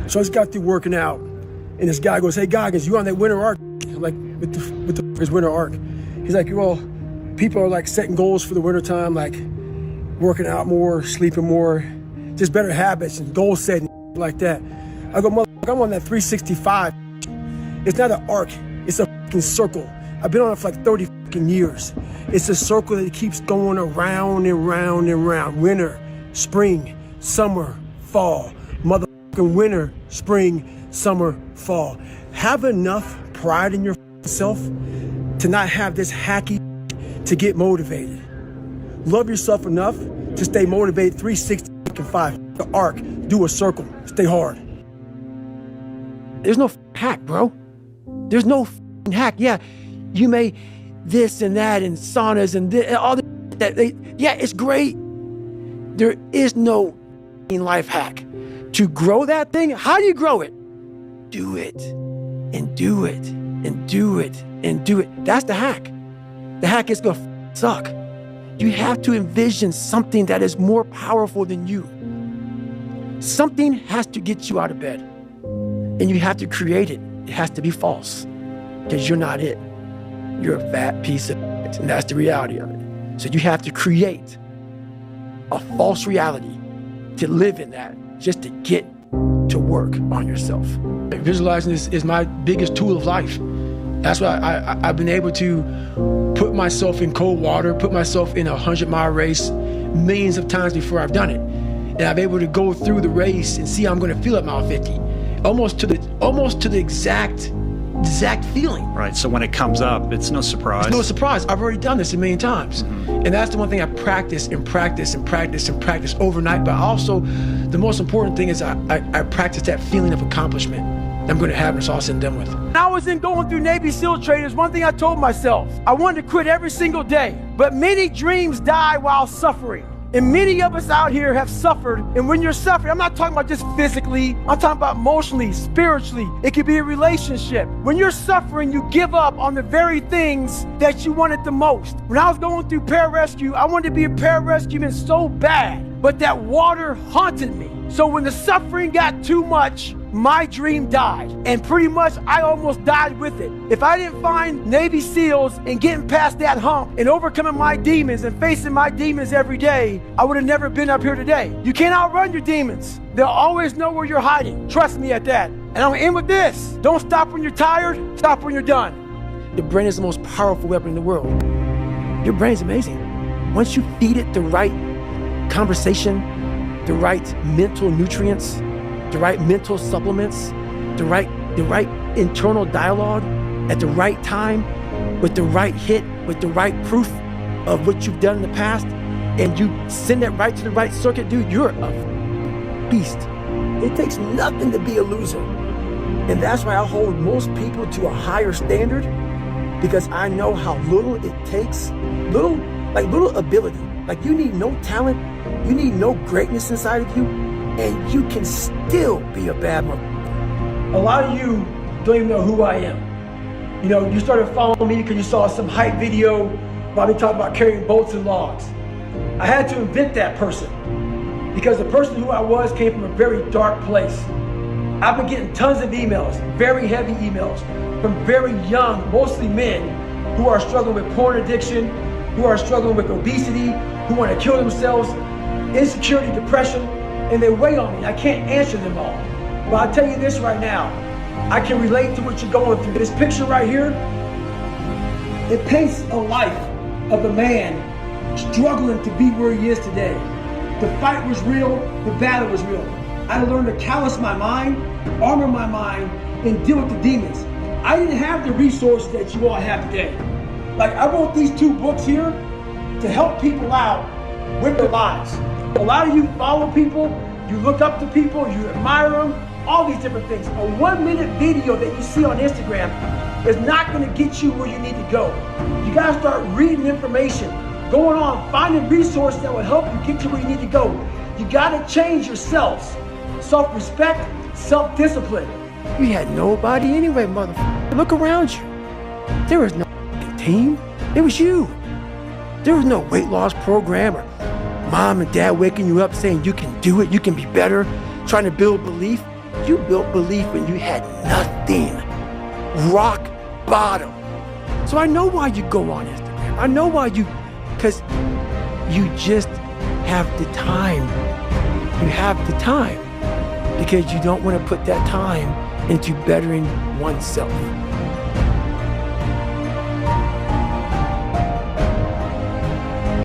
So I just got through working out, and this guy goes, "Hey Goggins, you on that winter arc?" I'm like, what the is winter arc? He's like, "Well, people are like setting goals for the winter time, like working out more, sleeping more, just better habits and goal setting like that." I go, "Motherfucker, I'm on that 365. It's not an arc, it's a fucking circle. I've been on it for like 30 fucking years. It's a circle that keeps going around and round and round. Winter, spring, summer, fall. Motherfucking winter, spring, summer, fall." Have enough pride in yourself to not have this hacky to get motivated. Love yourself enough to stay motivated 365. The arc, do a circle, stay hard. There's no hack, bro. There's no hack. Yeah, you may this and that and saunas and all that. Yeah, it's great. There is no life hack. To grow that thing, how do you grow it? Do it and do it and do it and do it. That's the hack. The hack is gonna suck. You have to envision something that is more powerful than you. Something has to get you out of bed. And you have to create it. It has to be false. Because you're not it. You're a fat piece of shit, and that's the reality of it. So you have to create a false reality to live in that, just to get to work on yourself. Visualizing is my biggest tool of life. That's why I've been able to put myself in cold water, put myself in a 100-mile race millions of times before I've done it. And I'm able to go through the race and see how I'm gonna feel at mile 50. Almost to the exact feeling. Right, so when it comes up, it's no surprise. It's no surprise. I've already done this a million times. And that's the one thing I practice and practice and practice and practice overnight. But also, the most important thing is I practice that feeling of accomplishment that I'm gonna have when it's all said and done with. When I was going through Navy SEAL training, there's one thing I told myself. I wanted to quit every single day. But many dreams die while suffering. And many of us out here have suffered. And when you're suffering, I'm not talking about just physically, I'm talking about emotionally, spiritually. It could be a relationship. When you're suffering, you give up on the very things that you wanted the most. When I was going through pararescue, I wanted to be a pararescueman so bad, but that water haunted me. So when the suffering got too much, my dream died. And pretty much I almost died with it. If I didn't find Navy SEALs and getting past that hump and overcoming my demons and facing my demons every day, I would have never been up here today. You can't outrun your demons. They'll always know where you're hiding. Trust me at that. And I'm gonna end with this. Don't stop when you're tired, stop when you're done. The brain is the most powerful weapon in the world. Your brain's amazing. Once you feed it the right conversation, the right mental nutrients, the right mental supplements, the right internal dialogue at the right time, with the right hit, with the right proof of what you've done in the past, and you send that right to the right circuit, dude, you're a beast. It takes nothing to be a loser. And that's why I hold most people to a higher standard, because I know how little it takes, little ability. Like, you need no talent, you need no greatness inside of you, and you can still be a bad motherfucker. A lot of you don't even know who I am. You know, you started following me because you saw some hype video about me talking about carrying boats and logs. I had to invent that person because the person who I was came from a very dark place. I've been getting tons of emails, very heavy emails, from very young, mostly men, who are struggling with porn addiction, who are struggling with obesity, who want to kill themselves, insecurity, depression, and they weigh on me. I can't answer them all. But I'll tell you this right now, I can relate to what you're going through. This picture right here, it paints a life of a man struggling to be where he is today. The fight was real, the battle was real. I learned to callous my mind, armor my mind, and deal with the demons. I didn't have the resources that you all have today. Like, I wrote these 2 books here to help people out with their lives. A lot of you follow people, you look up to people, you admire them, all these different things. A 1-minute video that you see on Instagram is not gonna get you where you need to go. You gotta start reading information, going on, finding resources that will help you get to where you need to go. You gotta change yourselves. Self-respect, self-discipline. You had nobody anyway, motherfucker. Look around you. There was no team, it was you. There was no weight loss program or mom and dad waking you up saying you can do it, you can be better, trying to build belief. you built belief when you had nothing. Rock bottom. So I know why you go on Instagram. I know why because you just have the time. You have the time because you don't want to put that time into bettering oneself.